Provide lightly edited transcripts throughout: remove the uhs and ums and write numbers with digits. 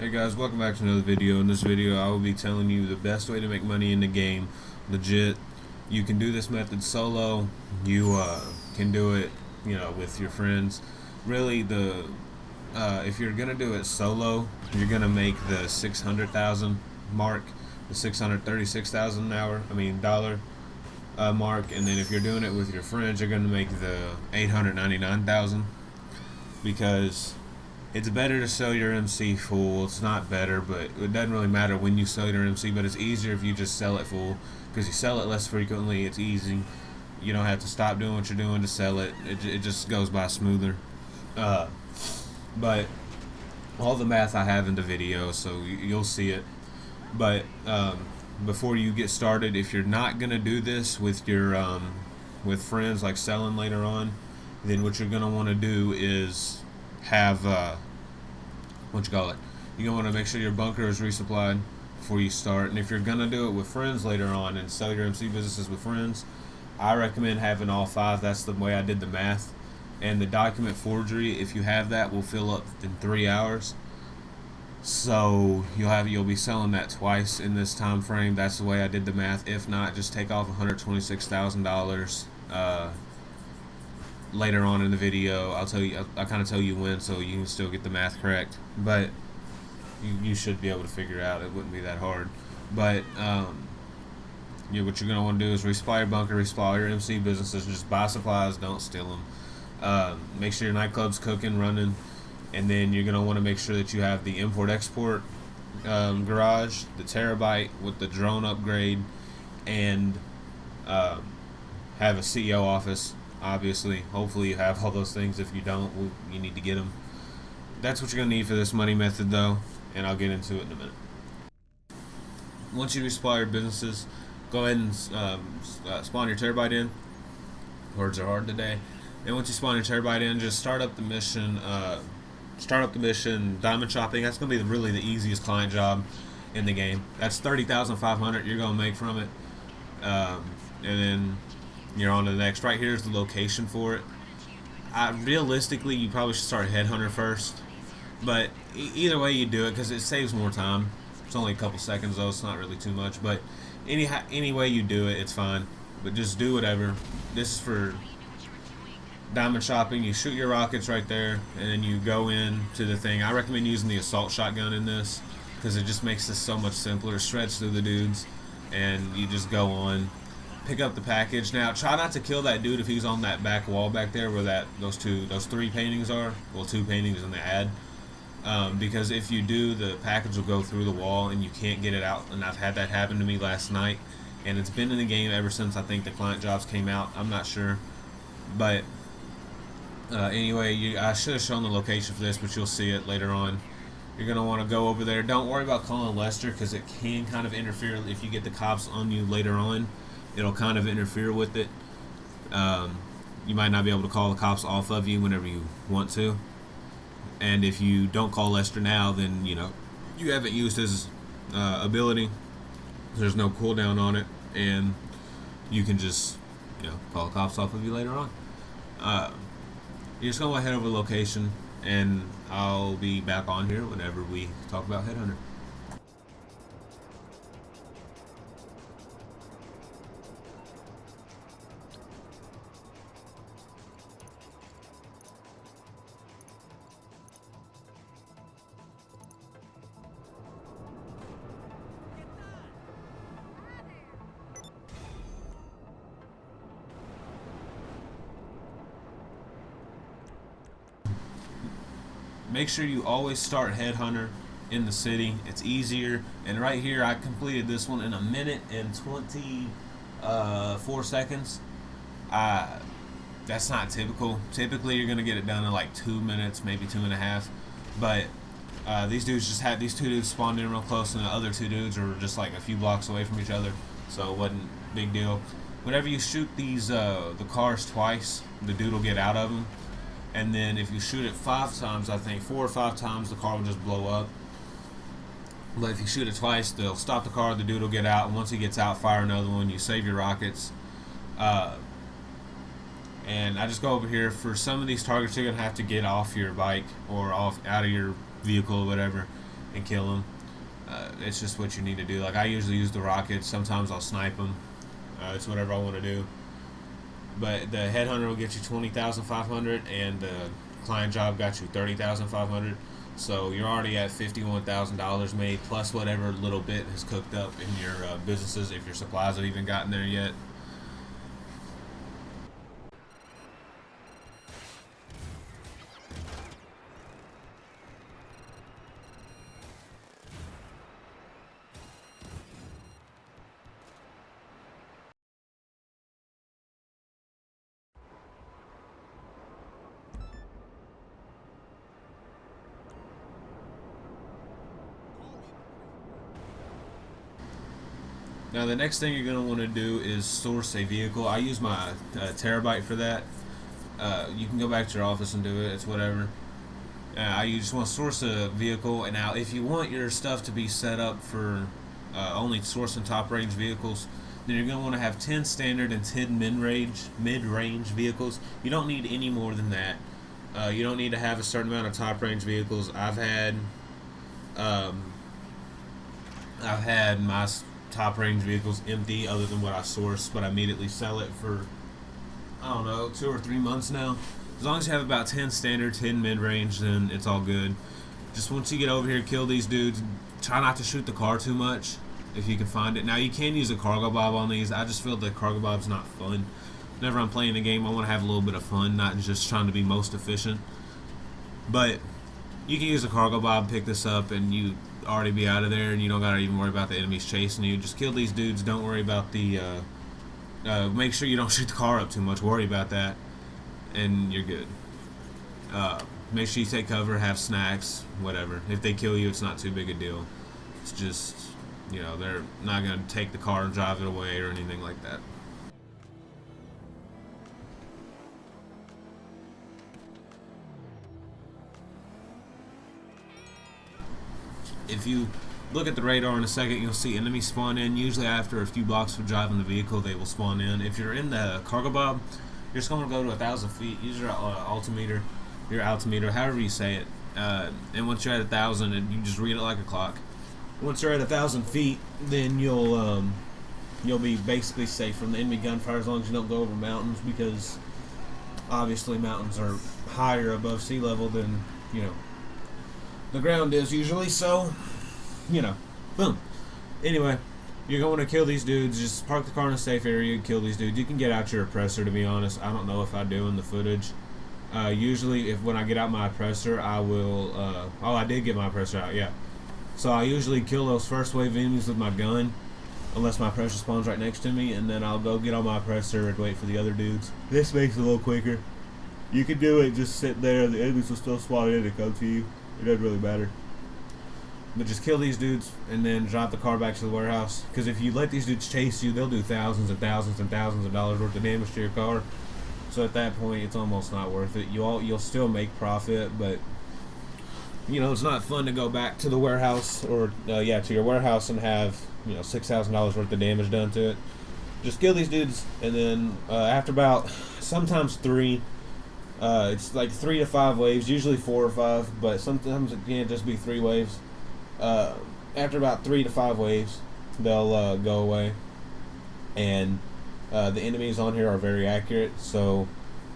Hey guys, welcome back to another video. In this video I will be telling you the best way to make money in the game. Legit. You can do this method solo. You can do it, with your friends. Really, if you're gonna do it solo, you're gonna make the 600,000 mark, the 636,000 dollar mark, and then if you're doing it with your friends, you're gonna make the 899,000, because it's better to sell your MC full. It's not better, but it doesn't really matter when you sell your MC, but it's easier if you just sell it full, because you sell it less frequently. It's easy. You don't have to stop doing what you're doing to sell it. It just goes by smoother. But all the math I have in the video, so you'll see it. But before you get started, if you're not going to do this with your with friends, like selling later on, then what you're going to want to do is have you're gonna want to make sure your bunker is resupplied before you start. And if you're gonna do it with friends later on and sell your MC businesses with friends, I recommend having all 5. That's the way I did the math. And the document forgery, if you have that, will fill up in 3 hours. So you'll be selling that twice in this time frame. That's the way I did the math. If not, just take off $126,000 later on in the video. I'll kind of tell you when, so you can still get the math correct. But you should be able to figure it out. It wouldn't be that hard. But what you're gonna want to do is resupply your bunker, resupply all your MC businesses. Just buy supplies, don't steal them. Make sure your nightclub's cooking, running, and then you're gonna want to make sure that you have the import-export garage, the terabyte with the drone upgrade, and have a CEO office. Obviously, hopefully you have all those things. If you don't, you need to get them. That's what you're going to need for this money method, though, and I'll get into it in a minute. Once you resupply your businesses, go ahead and spawn your terabyte in. Words are hard today. And once you spawn your terabyte in, just start up the mission. Diamond shopping. That's going to be really the easiest client job in the game. That's 30,500 you're going to make from it, and then you're on to the next. Right here is the location for it. Realistically, you probably should start Headhunter first, but either way you do it, because it saves more time. It's only a couple seconds though, it's not really too much, but any way you do it, it's fine. But just do whatever. This is for diamond shopping. You shoot your rockets right there, and then you go in to the thing. I recommend using the assault shotgun in this, because it just makes this so much simpler. It shreds through the dudes, and you just go on. Pick up the package. Now, try not to kill that dude if he's on that back wall back there where those 3 paintings are. Well, 2 paintings in the ad. Because if you do, the package will go through the wall and you can't get it out. And I've had that happen to me last night. And it's been in the game ever since I think the client jobs came out. I'm not sure. But anyway, I should have shown the location for this, but you'll see it later on. You're going to want to go over there. Don't worry about calling Lester, because it can kind of interfere if you get the cops on you later on. It'll kind of interfere with it. You might not be able to call the cops off of you whenever you want to. And if you don't call Lester now, then you haven't used his ability. There's no cooldown on it, and you can just call the cops off of you later on. You're just gonna head over the location, and I'll be back on here whenever we talk about Headhunter. Make sure you always start Headhunter in the city. It's easier. And right here, I completed this one in 1 minute and 24 seconds. That's not typical. Typically, you're gonna get it done in like 2 minutes, maybe 2.5. But these dudes just had these 2 dudes spawned in real close, and the other 2 dudes are just like a few blocks away from each other, so it wasn't a big deal. Whenever you shoot these the cars twice, the dude will get out of them. And then if you shoot it 5 times, I think 4 or 5 times, the car will just blow up. But if you shoot it twice, they'll stop the car, the dude will get out, and once he gets out, fire another one. You save your rockets. And I just go over here. For some of these targets, you're going to have to get off your bike or out of your vehicle or whatever. and kill them. It's just what you need to do. Like I usually use the rockets. Sometimes I'll snipe them. It's whatever I want to do. But the Headhunter will get you 20,500, and the client job got you 30,500. So you're already at $51,000 made, plus whatever little bit has cooked up in your businesses, if your supplies have even gotten there yet. Now the next thing you're going to want to do is source a vehicle. I use my terabyte for that. You can go back to your office and do it. It's whatever. You just want to source a vehicle. And now if you want your stuff to be set up for only sourcing top range vehicles, then you're going to want to have 10 standard and 10 mid-range vehicles. You don't need any more than that. You don't need to have a certain amount of top range vehicles. I've had my top range vehicles empty other than what I source, but I immediately sell it for, I don't know, 2 or 3 months now. As long as you have about 10 standard, 10 mid-range, then it's all good. Just once you get over here, kill these dudes. Try not to shoot the car too much if you can find it. Now you can use a cargo bob on these. I just feel the cargo bob's not fun. Whenever I'm playing the game, I want to have a little bit of fun, not just trying to be most efficient. But you can use a cargo bob, pick this up, and you already be out of there, and you don't gotta even worry about the enemies chasing you. Just kill these dudes. Don't worry about the make sure you don't shoot the car up too much. Worry about that and you're good. Make sure you take cover, have snacks, whatever. If they kill you, it's not too big a deal. It's just, you know, they're not gonna take the car and drive it away or anything like that. If you look at the radar in a second, you'll see enemies spawn in. Usually after a few blocks of driving the vehicle, they will spawn in. If you're in the cargo bob, you're just going to go to 1,000 feet. Use your altimeter, however you say it. And once you're at 1,000, you just read it like a clock. Once you're at 1,000 feet, then you'll be basically safe from the enemy gunfire as long as you don't go over mountains, because obviously mountains are higher above sea level than, you know, the ground is usually, so, you know, boom. Anyway, you're going to kill these dudes. Just park the car in a safe area and kill these dudes. You can get out your oppressor, to be honest. I don't know if I do in the footage. Usually, when I get out my oppressor, I will, I did get my oppressor out, yeah. So I usually kill those first wave enemies with my gun, unless my oppressor spawns right next to me, and then I'll go get on my oppressor and wait for the other dudes. This makes it a little quicker. You can do it, just sit there, the enemies will still spawn in and come to you. It doesn't really matter. But just kill these dudes and then drop the car back to the warehouse. Because if you let these dudes chase you, they'll do thousands and thousands and thousands of dollars worth of damage to your car. So at that point, it's almost not worth it. You'll still make profit, but you know, it's not fun to go back to the warehouse or to your warehouse and have, you know, $6,000 worth of damage done to it. Just kill these dudes, and then after about sometimes 3. It's like 3 to 5 waves, usually 4 or 5, but sometimes it can just be 3 waves. After about 3 to 5 waves, they'll go away. And the enemies on here are very accurate, so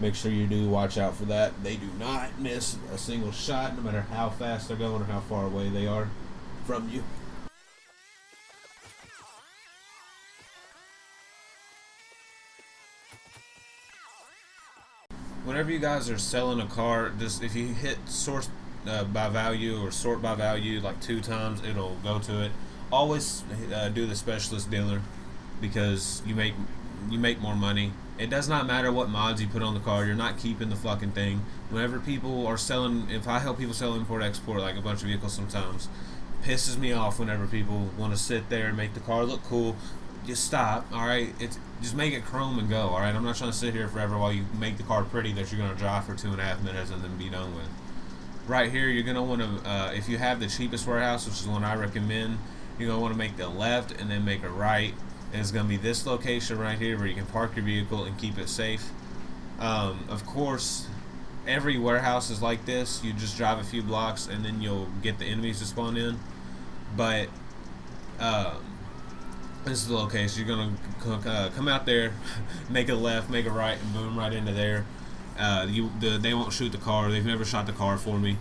make sure you do watch out for that. They do not miss a single shot, no matter how fast they're going or how far away they are from you. Whenever you guys are selling a car, just if you hit source by value or sort by value like 2 times, it'll go to it. Always do the specialist dealer, because you make more money. It does not matter what mods you put on the car, you're not keeping the fucking thing. Whenever people are selling, if I help people sell import export like a bunch of vehicles, sometimes it pisses me off whenever people want to sit there and make the car look cool. Just stop, alright? Just make it chrome and go, alright? I'm not trying to sit here forever while you make the car pretty that you're going to drive for 2.5 minutes and then be done with. Right here, you're going to want to, if you have the cheapest warehouse, which is one I recommend, you're going to want to make the left and then make a right. And it's going to be this location right here where you can park your vehicle and keep it safe. Of course, every warehouse is like this. You just drive a few blocks and then you'll get the enemies to spawn in. But um, this is the location. You're gonna come out there, make a left, make a right, and boom, right into there. They won't shoot the car. They've never shot the car for me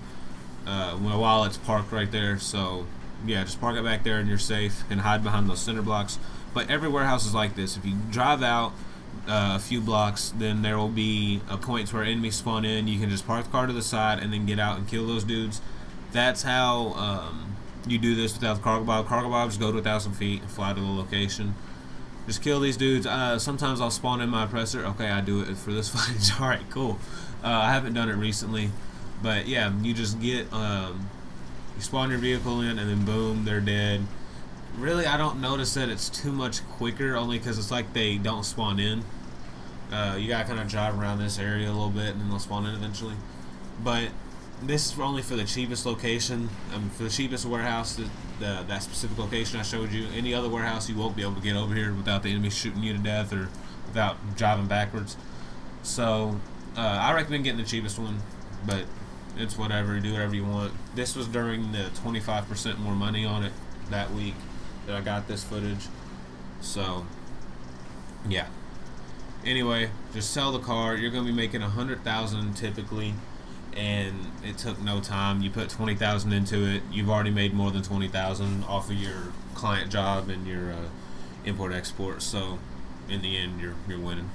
while it's parked right there. So yeah, just park it back there and you're safe, and hide behind those center blocks. But every warehouse is like this. If you drive out a few blocks, then there will be a point where enemies spawn in. You can just park the car to the side and then get out and kill those dudes. That's how you do this without the cargo bob. Cargo bobs go to 1,000 feet and fly to the location. Just kill these dudes. Sometimes I'll spawn in my oppressor. Okay, I do it for this footage. Alright, cool. I haven't done it recently. But yeah, you just get, you spawn your vehicle in and then boom, they're dead. Really, I don't notice that it's too much quicker, only because it's like they don't spawn in. You gotta kind of drive around this area a little bit and then they'll spawn in eventually. But this is only for the cheapest location, for the cheapest warehouse, that specific location I showed you. Any other warehouse, you won't be able to get over here without the enemy shooting you to death or without driving backwards. So I recommend getting the cheapest one, but it's whatever. Do whatever you want. This was during the 25% more money on it that week that I got this footage. So yeah. Anyway, just sell the car. You're gonna be making 100,000 typically, and it took no time. You put 20,000 into it. You've already made more than 20,000 off of your client job and your import export. So in the end, you're winning.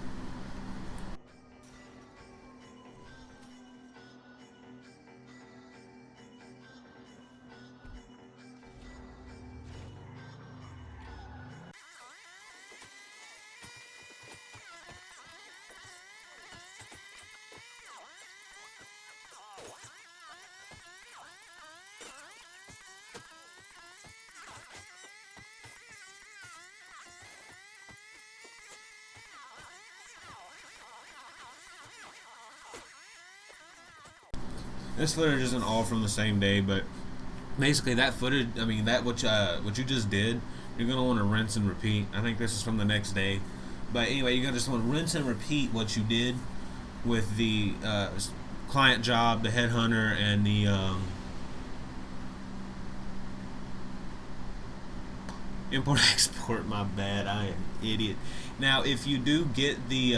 This footage isn't all from the same day, but basically that footage, I mean, that what you just did, you're gonna want to rinse and repeat. I think this is from the next day, but anyway, you're gonna just want to rinse and repeat what you did with the client job, the headhunter, and the import export. My bad, I am an idiot. Now, if you do get the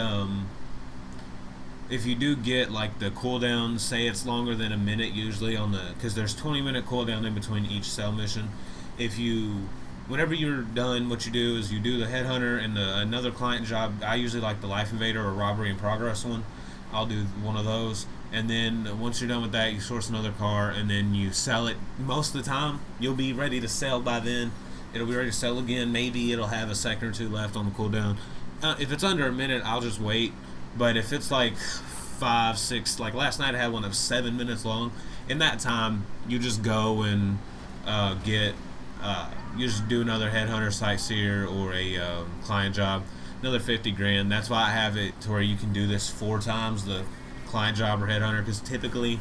if you do get like the cooldown, say it's longer than a minute usually on the, because there's 20-minute cooldown in between each cell mission. If you, whenever you're done, what you do is you do the headhunter and another client job. I usually like the life invader or robbery in progress one. I'll do one of those, and then once you're done with that, you source another car and then you sell it. Most of the time you'll be ready to sell by then. It'll be ready to sell again. Maybe it'll have a second or two left on the cooldown. If it's under a minute, I'll just wait. But if it's like 5, 6, like last night I had one that was 7 minutes long. In that time, you just go and you just do another headhunter, sightseer, or a client job, another 50 grand. That's why I have it to where you can do this 4 times, the client job or headhunter, because typically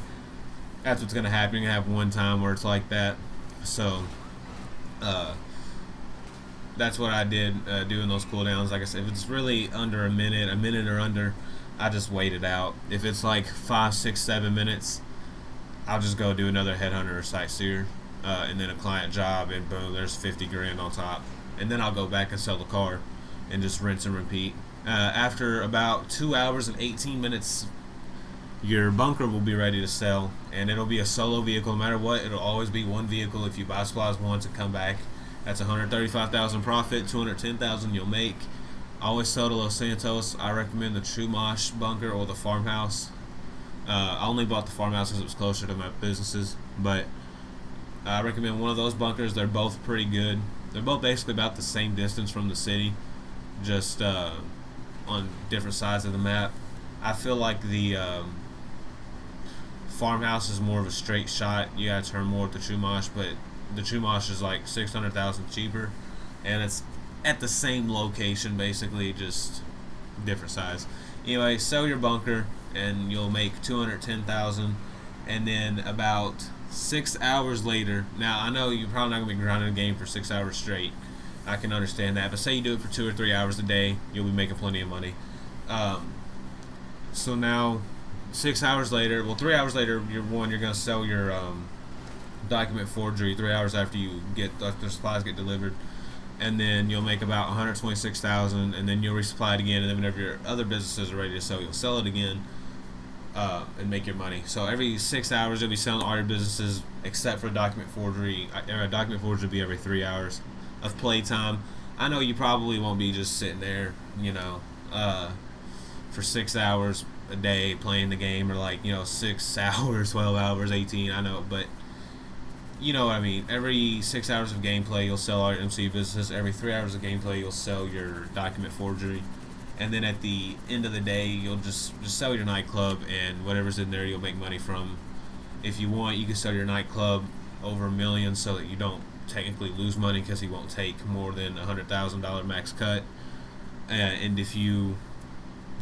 that's what's going to happen. You're going to have one time where it's like that. So that's what I did doing those cooldowns. Like I said, if it's really under a minute or under, I just wait it out. If it's like 5, 6, 7 minutes, I'll just go do another headhunter or sightseer, and then a client job, and boom, there's 50 grand on top. And then I'll go back and sell the car and just rinse and repeat. After about 2 hours and 18 minutes, your bunker will be ready to sell, and it'll be a solo vehicle. No matter what, it'll always be one vehicle. If you buy supplies once and come back, that's 135,000 profit, 210,000 you'll make. Always sell to Los Santos. I recommend the Chumash bunker or the farmhouse. I only bought the farmhouse because it was closer to my businesses, but I recommend one of those bunkers. They're both pretty good. They're both basically about the same distance from the city, just on different sides of the map. I feel like the farmhouse is more of a straight shot. You gotta turn more with the Chumash, but the Chumash is like 600,000 cheaper, and it's at the same location basically, just different size. Anyway, sell your bunker and you'll make 210,000, and then about 6 hours later. Now I know you're probably not gonna be grinding a game for 6 hours straight. I can understand that, but say you do it for 2 or 3 hours a day, you'll be making plenty of money. So now 6 hours later, well, 3 hours later, you're gonna sell your document forgery. 3 hours after you get the supplies get delivered, and then you'll make about 126,000, and then you'll resupply it again, and then whenever your other businesses are ready to sell, you'll sell it again, and make your money. So every 6 hours, you'll be selling all your businesses except for document forgery. Document forgery will be every 3 hours of playtime. I know you probably won't be just sitting there, for 6 hours a day playing the game, or 6 hours, 12 hours, 18. I know, but you know what I mean. Every 6 hours of gameplay, you'll sell all your MC businesses. Every 3 hours of gameplay, you'll sell your document forgery. And then at the end of the day, you'll just sell your nightclub, and whatever's in there, you'll make money from. If you want, you can sell your nightclub over $1 million, so that you don't technically lose money, because he won't take more than $100,000 max cut. And if you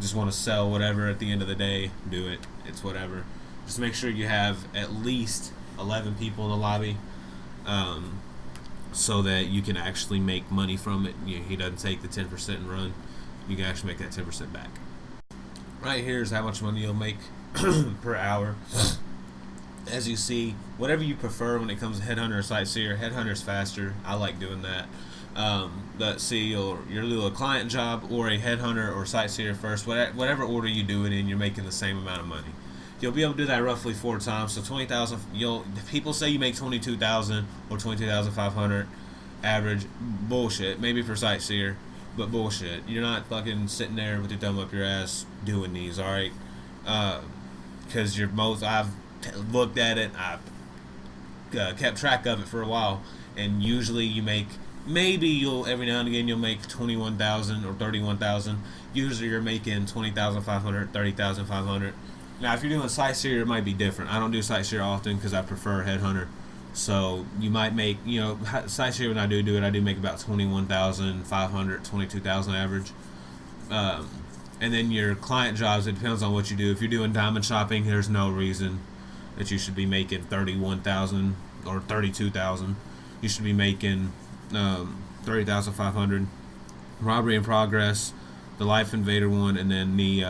just want to sell whatever at the end of the day, do it. It's whatever. Just make sure you have at least 11 people in the lobby, so that you can actually make money from it. He doesn't take the 10% and run. You can actually make that 10% back. Right here is how much money you'll make per hour. As you see, whatever you prefer when it comes to Headhunter or Sightseer. Headhunter's faster. I like doing that. But see, you'll do a client job or a Headhunter or Sightseer first. Whatever order you do it in, you're making the same amount of money. You'll be able to do that roughly 4 times. So 20,000. People say you make 22,000 or 22,500 average. Bullshit. Maybe for Sightseer, but bullshit. You're not fucking sitting there with your thumb up your ass doing these. All right, because I've looked at it. I've kept track of it for a while, and usually you make. Maybe every now and again you'll make 21,000 or 31,000. Usually you're making 20,500, 30,500. Now, if you're doing Sightseer, it might be different. I don't do Sightseer often because I prefer Headhunter. So you might make, Sightseer, when I do it, I do make about 21,500, 22,000 average. And then your client jobs, it depends on what you do. If you're doing diamond shopping, there's no reason that you should be making 31,000 or 32,000. You should be making 30,500. Robbery in progress, the Life Invader one, and then the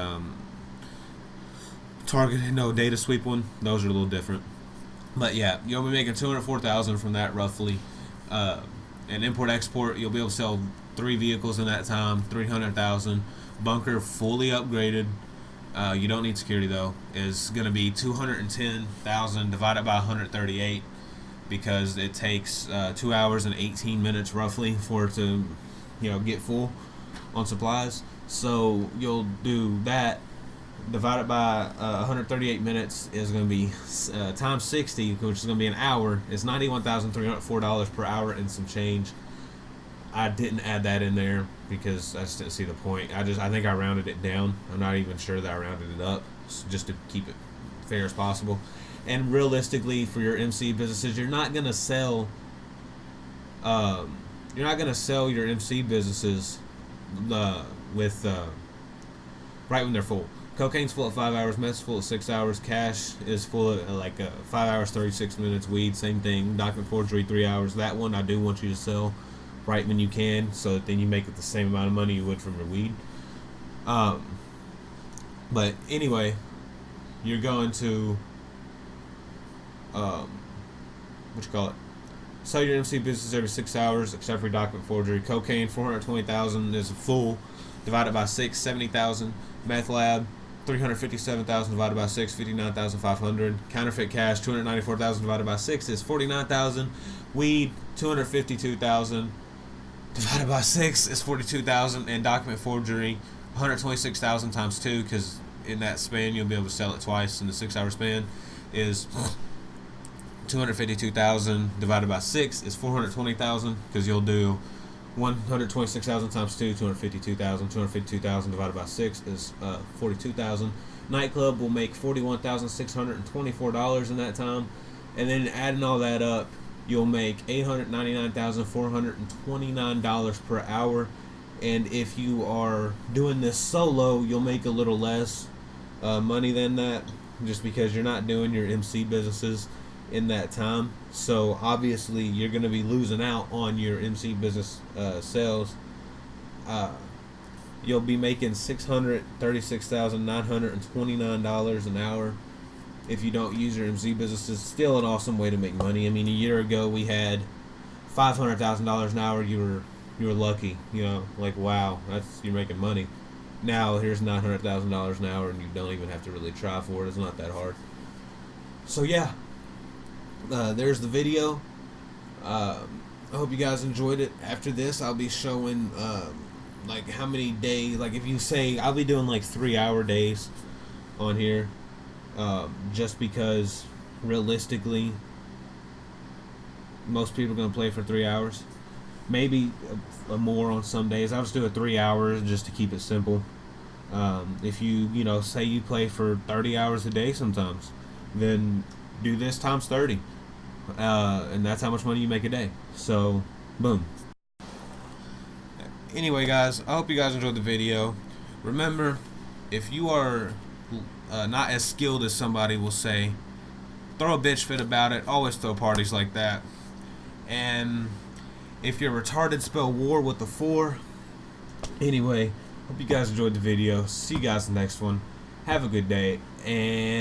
data sweep one. Those are a little different. But yeah, you'll be making 204,000 from that roughly. And import export, you'll be able to sell 3 vehicles in that time, 300,000. Bunker fully upgraded. You don't need security though. Is going to be 210,000 divided by 138, because it takes 2 hours and 18 minutes roughly for it to, get full on supplies. So you'll do that. Divided by 138 minutes is going to be times 60, which is going to be an hour. It's $91,304 per hour and some change. I didn't add that in there because I just didn't see the point. I think I rounded it down. I'm not even sure that I rounded it up, just to keep it fair as possible. And realistically, for your MC businesses, you're not going to sell your MC businesses with right when they're full. Cocaine's full at 5 hours, meth's full at 6 hours, cash is full at 5 hours, 36 minutes, weed, same thing, document forgery, 3 hours. That one I do want you to sell right when you can, so that then you make it the same amount of money you would from your weed. But anyway, you're going to, sell your MC business every 6 hours, except for document forgery. Cocaine, 420,000 is full, divided by 6, 70,000. Meth lab, 357,000 divided by 6, 59,500. Counterfeit cash, 294,000 divided by 6 is 49,000. Weed, 252,000 divided by 6 is 42,000. And document forgery, 126,000 times 2, because in that span you'll be able to sell it twice in the 6 hour span, is 252,000 divided by 6 is 420,000, because you'll do 126,000 times 2, 252,000. 252,000 divided by 6 is 42,000. Nightclub will make $41,624 in that time. And then adding all that up, you'll make $899,429 per hour. And if you are doing this solo, you'll make a little less money than that, just because you're not doing your MC businesses in that time. So obviously you're going to be losing out on your MC business sales. you'll be making $636,929 an hour if you don't use your MZ business. It's still an awesome way to make money. I mean, a year ago we had $500,000 an hour. You were lucky, you know, like wow, you're making money. Now here's $900,000 an hour, and you don't even have to really try for it. It's not that hard. So yeah, there's the video. I hope you guys enjoyed it. After this, I'll be showing like how many days. Like if you say I'll be doing like 3-hour days on here, just because realistically, most people are gonna play for 3 hours. Maybe more on some days. I'll just do it 3 hours just to keep it simple. If you know, say you play for 30 hours a day sometimes, then do this times 30. And that's how much money you make a day. So, boom. Anyway, guys, I hope you guys enjoyed the video. Remember, if you are not as skilled as somebody will say, throw a bitch fit about it. Always throw parties like that. And if you're retarded, spell war with the 4. Anyway, hope you guys enjoyed the video. See you guys in the next one. Have a good day. And